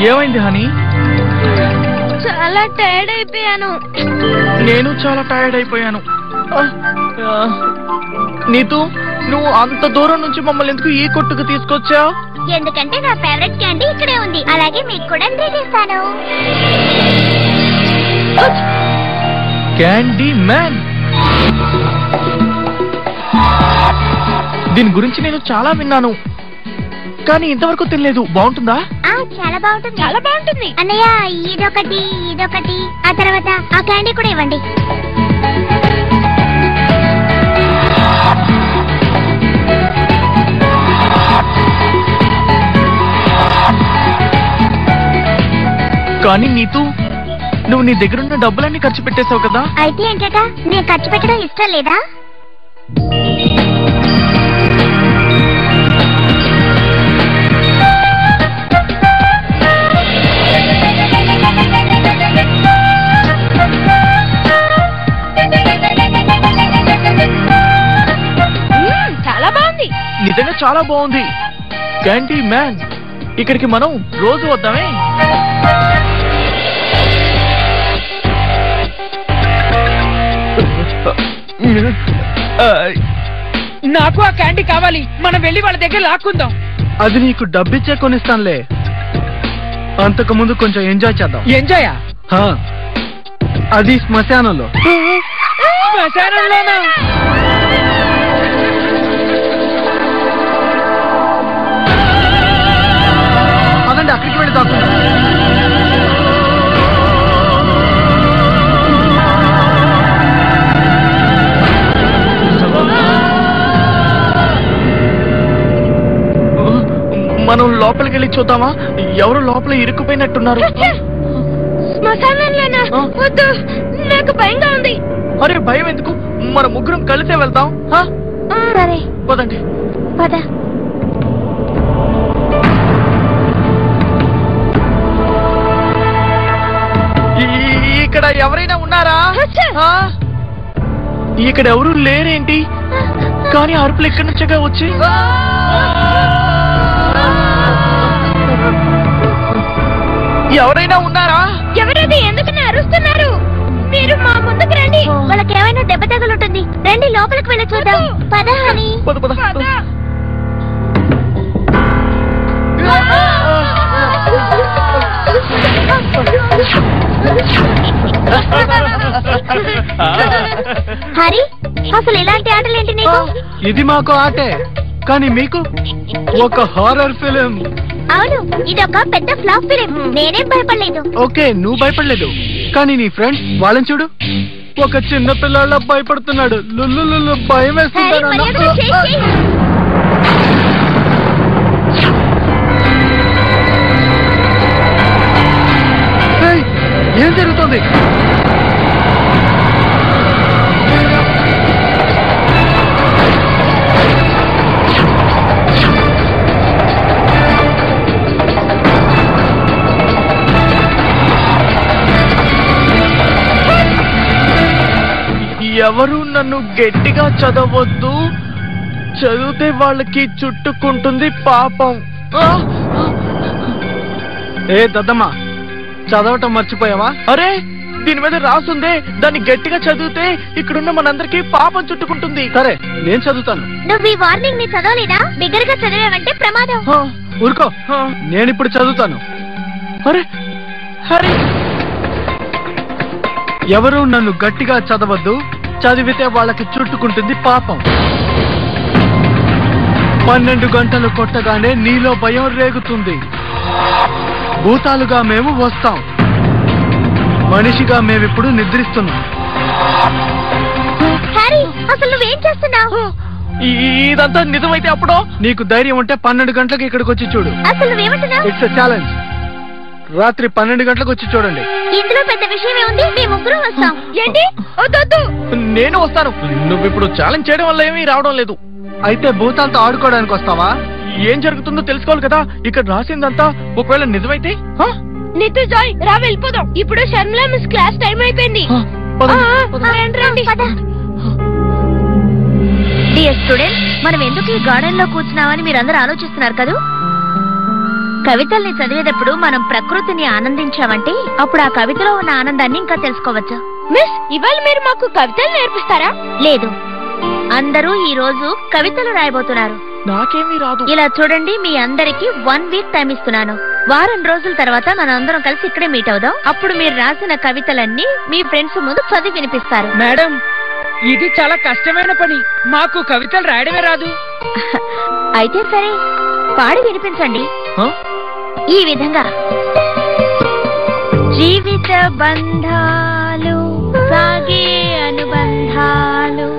ఏమైంది హనీ? చాలా టైర్డ్ అయిపోయాను. నేను చాలా టైర్డ్ అయిపోయాను. నీతూ, నువ్వు అంత దూరం నుంచి మమ్మల్ని ఎందుకు ఈ కొట్టుకు తీసుకొచ్చావు? ఎందుకంటే నా ఫేవరెట్ క్యాండీ ఇక్కడే ఉంది. అలాగే మీకు కూడా చేస్తాను. క్యాండీ మ్యాన్, దీని గురించి నేను చాలా విన్నాను, కానీ ఇంతవరకు తెలియలేదు. బాగుంటుందా? చాలా బాగుంటుంది, చాలా బాగుంటుంది. అన్నయ్య, ఇదొకటి ఇదొకటి, ఆ తర్వాత ఆ క్యాండీ కూడా ఇవ్వండి. కానీ నీతూ, నువ్వు నీ దగ్గరున్న డబ్బులన్నీ ఖర్చు పెట్టేశావు కదా? అయితే ఏంటట, నేను ఖర్చు పెట్టడం ఇష్టం లేదా? చాలా బాగుంది. నిజంగా చాలా బాగుంది. క్యాండీ మ్యాన్, ఇక్కడికి మనం రోజు వద్దామే? నాకు ఆ క్యాండీ కావాలి. మనం వెళ్ళి వాళ్ళ దగ్గర లాక్కుందాం. అది నీకు డబ్బిచ్చే కొనిస్తానులే. అంతకు ముందు కొంచెం ఎంజాయ్ చేద్దాం. ఎంజాయా? అది శ్మశానంలో. శ్మశానంలోనా? అదండి, అక్కడికి వెళ్ళి దాక్కుందాం. మనం లోపలికి వెళ్ళి చూద్దామా? ఎవరు లోపల ఇరుక్కుపోయినట్టున్నారు. శ్మశానంలోనా? వద్దు, నాకు భయంగా ఉంది. అరే, భయం ఎందుకు? మన ముగ్గురం కలిసే వెళ్తాం. సరే, పదండి. పద. ఇక్కడ ఎవరైనా ఉన్నారా? ఇక్కడ ఎవరు లేరేంటి? కానీ అరుపులు ఎక్కడి నుంచగా వచ్చి? ఎవరైనా ఉన్నారా? ఎవరైతే ఎందుకు అరుస్తున్నారు? మీరు మా ముందుకు రండి. వాళ్ళకి ఏమైనా దెబ్బ తగులుంటుంది. రండి, లోపలికి వెళ్ళి చూద్దాం. పద హనీ. హరి, అసలు ఇలాంటి ఆటలేంటి నీకు? ఇది మాకు ఆటే, కానీ మీకు ఒక హారర్ ఫిలిం. అవును, ఇదొక పెద్ద ఫ్లాప్ ఫిలిం. నేనేం భయపడలేదు. ఓకే, నువ్వు భయపడలేదు, కానీ నీ ఫ్రెండ్స్ వాళ్ళని చూడు. ఒక చిన్న పిల్లల భయపడుతున్నాడు. లుల్లు భయం వేస్తున్నాడు. ఏం జరుగుతుంది? ఎవరు నన్ను గట్టిగా చదవద్దు, చదివితే వాళ్ళకి చుట్టుకుంటుంది పాపం. ఏ దద్దమ్మా, చదవటం మర్చిపోయావా? అరే, దీని మీద రాసుందే, దాన్ని గట్టిగా చదివితే ఇక్కడున్న మనందరికి పాపం చుట్టుకుంటుంది. సరే, నేను చదువుతాను. నువ్వు ఈ వార్నింగ్ ని చదవలేదా? బిగ్గరగా చదివావంటే ప్రమాదం. ఊరుకో, నేనిప్పుడు చదువుతాను. అరే హరి, ఎవరు నన్ను గట్టిగా చదవద్దు, చదివితే వాళ్ళకి చుట్టుకుంటుంది పాపం. 12 గంటలు కొట్టగానే నీలో భయం రేగుతుంది. భూతాలుగా మేము వస్తాం, మనిషిగా మేమిప్పుడు నిద్రిస్తున్నాం. అసలు నువ్వేం చేస్తున్నావు? ఇదంతా నిజమైతే అప్పుడు నీకు ధైర్యం ఉంటే 12 గంటలకు ఇక్కడికి వచ్చి చూడు. అసలు నువ్వేమంటున్నావు? It's a challenge. రాత్రి 12 గంటలకు వచ్చి చూడండి. ఇందులో పెద్ద విషయం ఏముంది? మేము ముగ్గురు వస్తాం. ఏంటి? వద్దు, నేను వస్తాను. నువ్వు ఇప్పుడు ఛాలెంజ్ చేయడం వల్ల ఏమీ రావడం లేదు. అయితే భూతాలతో ఆడుకోవడానికి వస్తావా? ఏం జరుగుతుందో తెలుసుకోవాలి కదా. ఇక్కడ రాసిందంతా ఒకవేళ నిజమైతే? నితు జాయ్, రా వెళ్ళిపోదాం. ఇప్పుడు షర్మిలా మిస్ క్లాస్ టైం అయిపోయింది. డియర్ స్టూడెంట్స్, మనం ఎందుకు ఈ గార్డెన్ లో కూర్చున్నామని మీరందరూ ఆలోచిస్తున్నారు కదా. కవితల్ని చదివేటప్పుడు మనం ప్రకృతిని ఆనందించామంటే అప్పుడు ఆ కవితలో ఉన్న ఆనందాన్ని ఇంకా తెలుసుకోవచ్చు. మిస్, ఇవాళ మీరు మాకు కవితలు నేర్పిస్తారా? లేదు, అందరూ ఈ రోజు కవితలు రాయబోతున్నారు. నాకేమీ రాదు. ఇలా చూడండి, మీ అందరికి 1 వీక్ టైం ఇస్తున్నాను. వారం రోజుల తర్వాత మనం అందరం కలిసి ఇక్కడే మీట్ అవుదాం. అప్పుడు మీరు రాసిన కవితలన్నీ మీ ఫ్రెండ్స్ ముందు చదివి వినిపిస్తారు. మేడం, ఇది చాలా కష్టమైన పని. మాకు కవితలు రాయడమే రాదు. అయితే సరే, పాడి వినిపించండి. ఈ విధంగా జీవిత బంధాలు సాగే అనుబంధాలు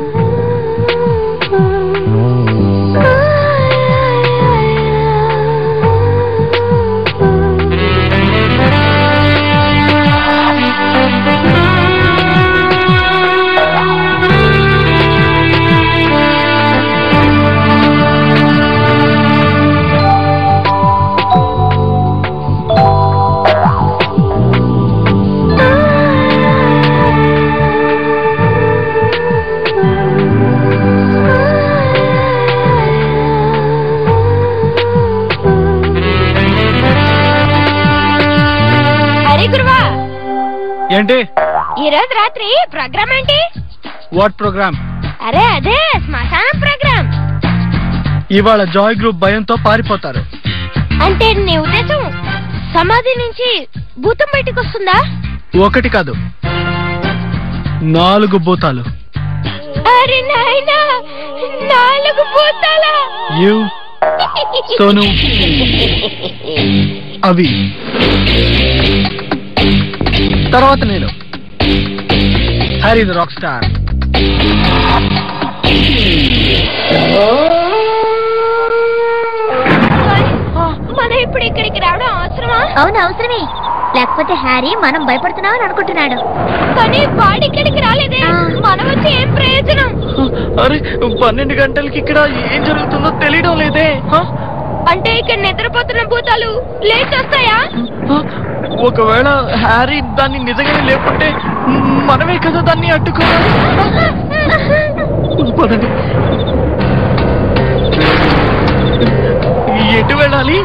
ఏంటి? ఈ రోజు రాత్రి ప్రోగ్రామ్ ఏంటి? What program? అదే శ్మశానం ప్రోగ్రామ్. ఇవాళ జాయ్ గ్రూప్ భయంతో పారిపోతారు. అంటే నీ ఉద్దేశం సమాధి నుంచి భూతం బయటికి వస్తుందా? 1 కాదు, 4 భూతాలు. అరే నాయనా, 4 భూతాలా? యు సోను, అవి తర్వాత నేను హ్యారీ ద రాక్ స్టార్. మనం ఇప్పుడు ఇక్కడికి రావడం అవసరమా? అవును, అవసరమే. లేకపోతే హ్యారీ మనం భయపడుతున్నామని అనుకుంటున్నాడు. కానీ వాడి ఇక్కడికి రాలేదే, మనం వచ్చి ఏం ప్రయోజనం? అరే, 12 గంటలకి ఇక్కడ ఏం జరుగుతుందో తెలియడం లేదే. అంటే ఇక్కడ నిద్రపోతున్న భూతాలు లేచొస్తాయా? ఒకవేళ హ్యారీ దాన్ని నిజంగానే లేకుంటే మనమే కదా దాన్ని అడ్డుకోవాలి. పదండి. ఎటు వెళ్ళాలి?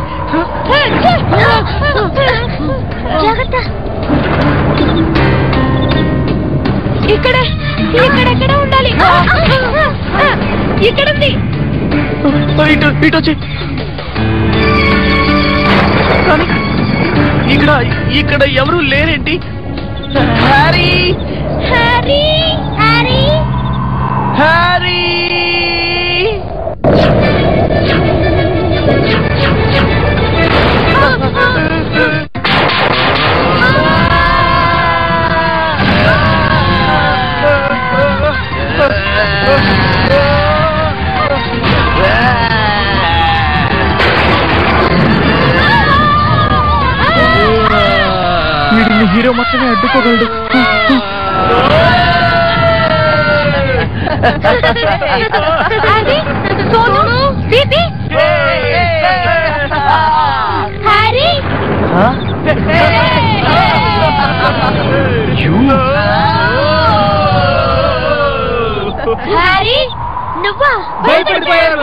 ఇక్కడెక్కడ ఉండాలి? ఇక్కడ ఉంది. ఇటు వచ్చి. కానీ ఇక్కడ ఎవరు లేరేంటి? Harry, Harry, Harry, Harry. వీడిని హీరో మొత్తమే అడ్డుకోగలడు. హ్యారీ, నువ్వా? భయపడిపోయారు.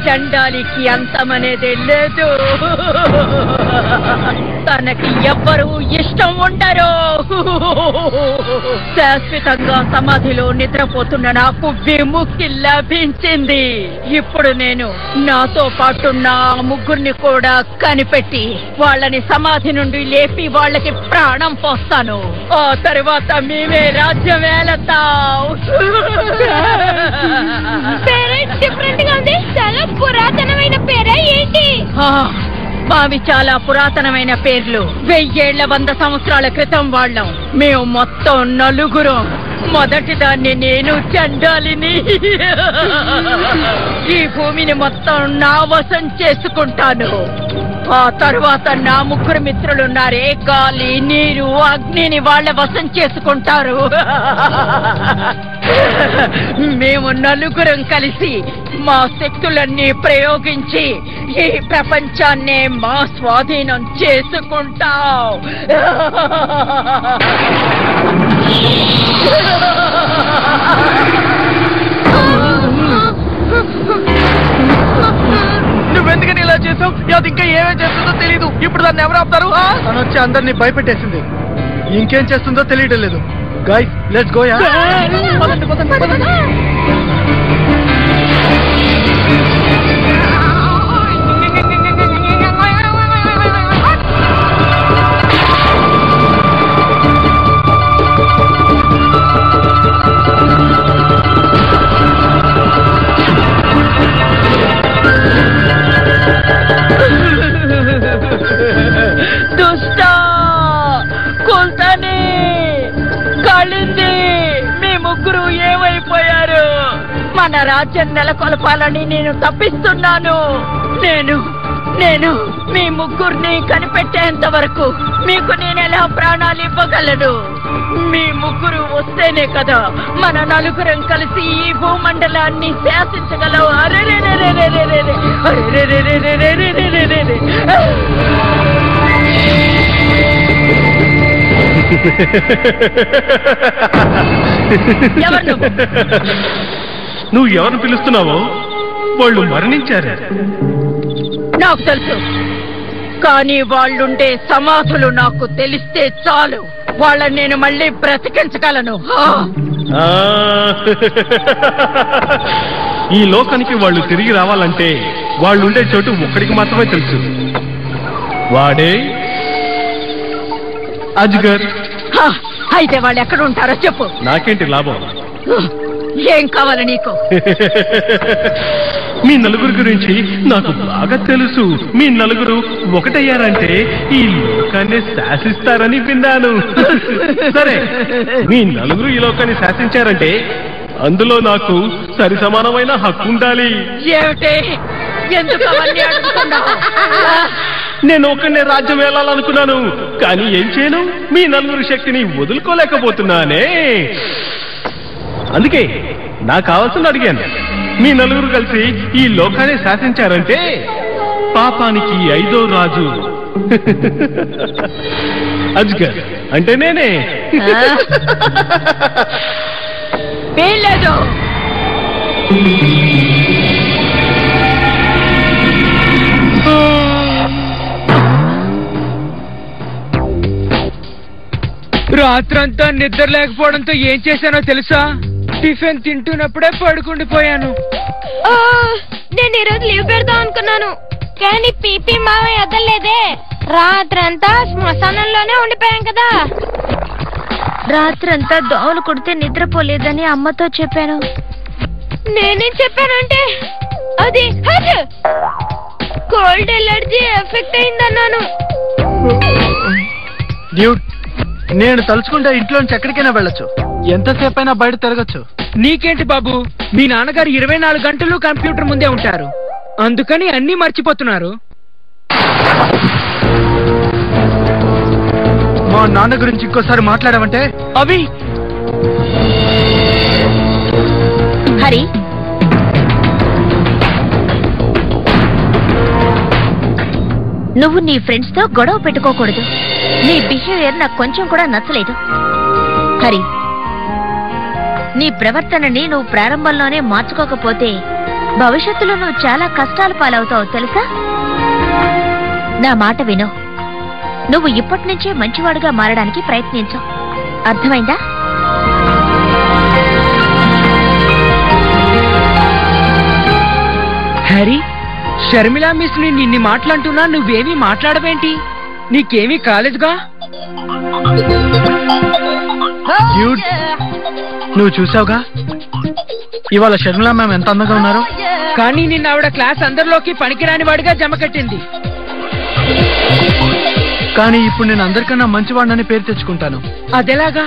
చండాలికి అంతమనేదే లేదు. తనకి ఎవ్వరూ ఇష్టం ఉండరు. శాశ్వతంగా సమాధిలో నిద్రపోతున్న నాకు విముక్తి లభించింది. ఇప్పుడు నేను నాతో పాటున్న ఆ ముగ్గురిని కూడా కనిపెట్టి వాళ్ళని సమాధి నుండి లేపి వాళ్ళకి ప్రాణం పోస్తాను. ఆ తర్వాత మేమే రాజ్యం ఏలతాం. పేరే డిఫరెంట్ గా ఉంది. చాలా పురాతనమైన పేరా ఏంటి? మావి చాలా పురాతనమైన పేర్లు. 1000 సంవత్సరాల క్రితం వాళ్ళం. మేము మొత్తం నలుగురం. మొదటి దాన్ని నేను చండాలిని. ఈ భూమిని మొత్తం నా వశం చేసుకుంటాను. ఆ తర్వాత నా ముగ్గురు మిత్రులున్నారే, గాలి, నీరు, అగ్నిని వాళ్ళ వశం చేసుకుంటారు. మేము నలుగురం కలిసి మా శక్తులన్నీ ప్రయోగించి ఈ ప్రపంచాన్నే మా స్వాధీనం చేసుకుంటాం. నువ్వెందుకని ఇలా చేసావు? అది ఇంకా ఏమేం చేస్తుందో తెలీదు. ఇప్పుడు దాన్ని ఎవరు ఆపుతారు? తను వచ్చి అందరినీ భయపెట్టేసింది. ఇంకేం చేస్తుందో తెలియడం లేదు. Guys, let's go. దుష్టా, కుల్తాని, కాళింది, మీ ముగ్గురు ఏమైపోయారు? మన రాజ్యం నెలకొల్పాలని నేను తప్పిస్తున్నాను. నేను మీ ముగ్గురిని కనిపెట్టేంత వరకు మీకు నేనెలా ప్రాణాలు ఇవ్వగలను? మీ ముగ్గురు వస్తేనే కదా మన నలుగురం కలిసి ఈ భూమండలాన్ని శాసించగలం. నువ్వు ఎవరు పిలుస్తున్నావో వాళ్ళు మరణించారు. నాకు తెలుసు, కానీ వాళ్ళుండే సమాధులు నాకు తెలిస్తే చాలు. వాళ్ళని నేను మళ్ళీ బ్రతికించగలను. ఈ లోకానికి వాళ్ళు తిరిగి రావాలంటే వాళ్ళుండే చోటు ఒక్కడికి మాత్రమే తెలుసు. వాడే అజ్గర్. అయితే వాళ్ళు ఎక్కడ ఉంటారో చెప్పు. నాకేంటి లాభం? ఏం కావాలి నీకు? మీ నలుగురు గురించి నాకు బాగా తెలుసు. మీ నలుగురు ఒకటయ్యారంటే ఈ లోకాన్ని శాసిస్తారని విన్నాను. సరే, మీ నలుగురు ఈ లోకాన్ని శాసించారంటే అందులో నాకు సరి సమానమైన హక్కు ఉండాలి. ఏమిటి? ఎందుకు అవన్నీ అడుగుతున్నావు? నేను ఒకనే రాజ్యం వెళ్ళాలనుకున్నాను, కానీ ఏం చేయను? మీ నలుగురు శక్తిని వదులుకోలేకపోతున్నానే. అందుకే నాకు కావాల్సింది అడిగాను. మీ నలుగురు కలిసి ఈ లోకాన్ని శాసించారంటే పాపానికి 5వ రాజు అజ్గర్ అంటే నేనే. వీల్లేదు. రాత్రంతా నిద్ర లేకపోవడంతో ఏం చేశానో తెలుసా? టిఫిన్ తింటున్నప్పుడే పడుకుండిపోయాను. నేను ఈరోజు లీవ్ పెడదాం అనుకున్నాను, కానీ పీపీ మావయ్య వదలలేదే. రాత్రంతా శ్మశానంలోనే ఉండిపోయాం కదా. రాత్రంతా దోవలు కొడితే నిద్రపోలేదని అమ్మతో చెప్పాను. నేనేం చెప్పానంటే అది కోల్డ్ ఎలర్జీ ఎఫెక్ట్ అయిందన్నాను. డ్యూడ్, నేను తలుచుకుంటే ఇంట్లోంచి ఎక్కడికైనా వెళ్ళొచ్చు, ఎంతసేపు అయినా బయట తిరగచ్చు. నీకేంటి బాబు, మీ నాన్నగారు 24 గంటలు కంప్యూటర్ ముందే ఉంటారు, అందుకని అన్నీ మర్చిపోతున్నారు. మా నాన్న గురించి ఇంకోసారి మాట్లాడామంటే అవి హరి, నువ్వు నీ ఫ్రెండ్స్ తో గొడవ పెట్టుకోకూడదు. నీ బిహేవియర్ నాకు కొంచెం కూడా నచ్చలేదు. హరి, నీ ప్రవర్తనని నువ్వు ప్రారంభంలోనే మార్చుకోకపోతే భవిష్యత్తులో నువ్వు చాలా కష్టాలు పాలవుతావు తెలుసా? నా మాట విను. నువ్వు ఇప్పటి నుంచే మంచివాడుగా మారడానికి ప్రయత్నించు. అర్థమైందా? హ్యారీ, షర్మిలా మిస్ నిన్ని మాట్లాడుతున్నా నువ్వేమీ మాట్లాడవేంటి? నీకేమీ కాలేదుగా? డ్యూడ్, నువ్వు చూసావుగా ఇవాళ షర్మిలా మ్యామ్ ఎంత అందంగా ఉన్నారో. కానీ నిన్న ఆవిడ క్లాస్ అందరిలోకి పనికిరాని వాడిగా జమ కట్టింది. కానీ ఇప్పుడు నేను అందరికన్నా మంచివాడినని పేరు తెచ్చుకుంటాను. అదెలాగా?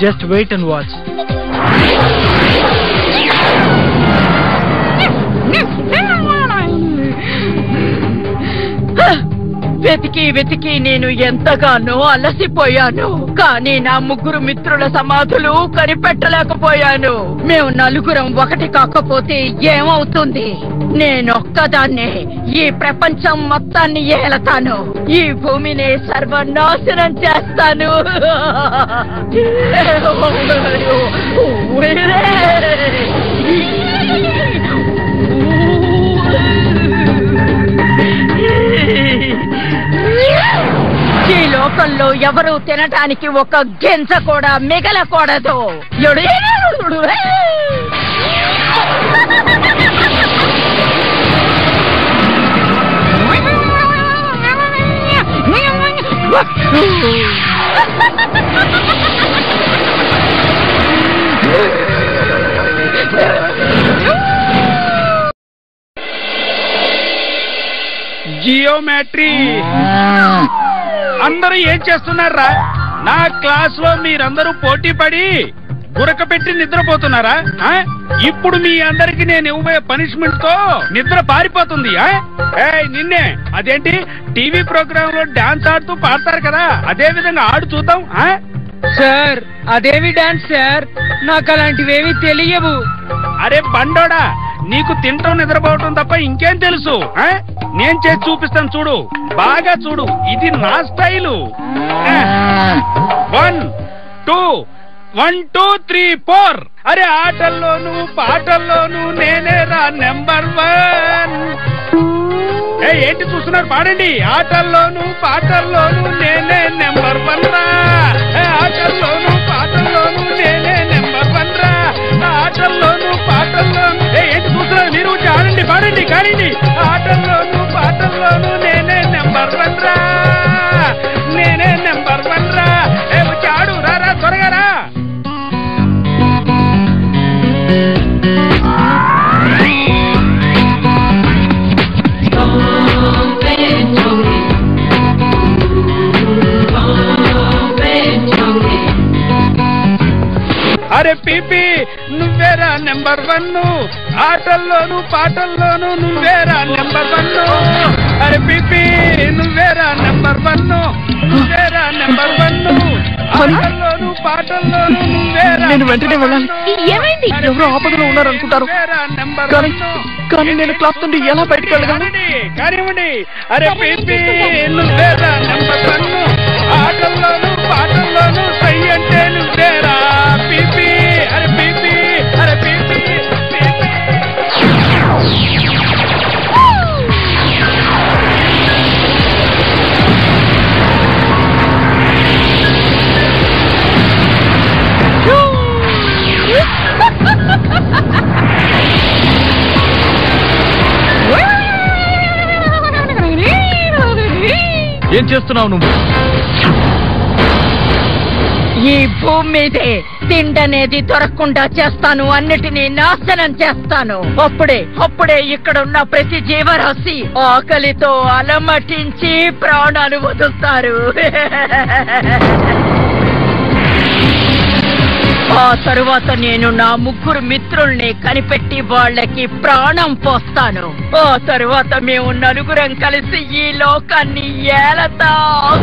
Just wait and watch. వెతికి వెతికి నేను ఎంతగానో అలసిపోయాను. కానీ నా ముగ్గురు మిత్రుల సమాధులు కనిపెట్టలేకపోయాను. మేము నలుగురం ఒకటి కాకపోతే ఏమవుతుంది? నేనొక్కదాన్నే ఈ ప్రపంచం మొత్తాన్ని ఏలతాను. ఈ భూమిని సర్వనాశనం చేస్తాను. ఈ లోకంలో ఎవరు తినటానికి ఒక గింజ కూడా మిగలకూడదు. జియోమెట్రీ అందరూ ఏం చేస్తున్నారా? నా క్లాస్ లో మీరందరూ పోటీ పడి గురక పెట్టి నిద్రపోతున్నారా? ఇప్పుడు మీ అందరికి నేను ఇవ్వబోయే పనిష్మెంట్ తో నిద్ర పారిపోతుంది. నిన్నే అదేంటి టీవీ ప్రోగ్రామ్ లో డాన్స్ ఆడుతూ పాడతారు కదా, అదే విధంగా ఆడు చూద్దాం. సార్ అదేవి డాన్స్ సార్? నాకు అలాంటివేమీ తెలియవు. అరే బండోడా, నీకు తింటాం నిద్రపోవటం తప్ప ఇంకేం తెలుసు? నేను చేసి చూపిస్తాను, చూడు, బాగా చూడు. ఇది నా స్టైలు. 1 2 1 2 3 4. అరే ఆటల్లోనూ పాటల్లోనూ నేనే రా నెంబర్ 1. ఏంటి చూస్తున్నారు? పాడండి. ఆటల్లోనూ పాటల్లోనూ నేనే నెంబర్ 1 రా. ఆటల్లోనూ పాటల్లోనూ నేనే నెంబర్ 1 రా. ఆటల్లోనూ పాటల్లోనూ ఏంటి చూస్తున్నారు? మీరు వచ్చి ఆడండి, పాడండి, కానిండి. ఆటల్లోనూ పాటల్లోనూ నేనే నెంబర్ 1 రా. నేనే నెంబర్ 1 రా. వచ్చి ఆడు, రారా త్వరగా రా. అరే పీపీ, నువ్వేరా నెంబర్ 1. ఆటల్లోనూ పాటల్లోనూ నువ్వేరా నెంబర్ 1. అరే పీపీ, నువ్వేరా నెంబర్ 1. నువ్వేరా నెంబర్ 1. ఆటల్లోనూ పాటల్లోనూ నువ్వేరా. నేను వెంటనే వెళ్ళాలి. ఏమైంది? ఎవరో ఆపదలో ఉన్నారనుకుంటారు. కానీ నేను క్లాస్ నుండి ఎలా బయటకు వెళ్ళగలను? కానివ్వండి. అరే పీపీ, నువ్వేరా నెంబర్ 1. ఆటల్లోనూ పాటల్లోనూ సై అంటే నువ్వేరా పీపీ. అరే పీపీ, అరే పీపీ, ఏం చేస్తున్నావు నువ్వు? ఈ భూమి మీదే తిండనేది దొరకకుండా చేస్తాను. అన్నిటినీ నాశనం చేస్తాను. అప్పుడే ఇక్కడున్న ప్రతి జీవరాశి ఆకలితో అలమటించి ప్రాణాలు వదులుతారు. ఆ తరువాత నేను నా ముగ్గురు మిత్రుల్ని కనిపెట్టి వాళ్ళకి ప్రాణం పోస్తాను. ఆ తరువాత మేము నలుగురం కలిసి ఈ లోకాన్ని ఏలతాం.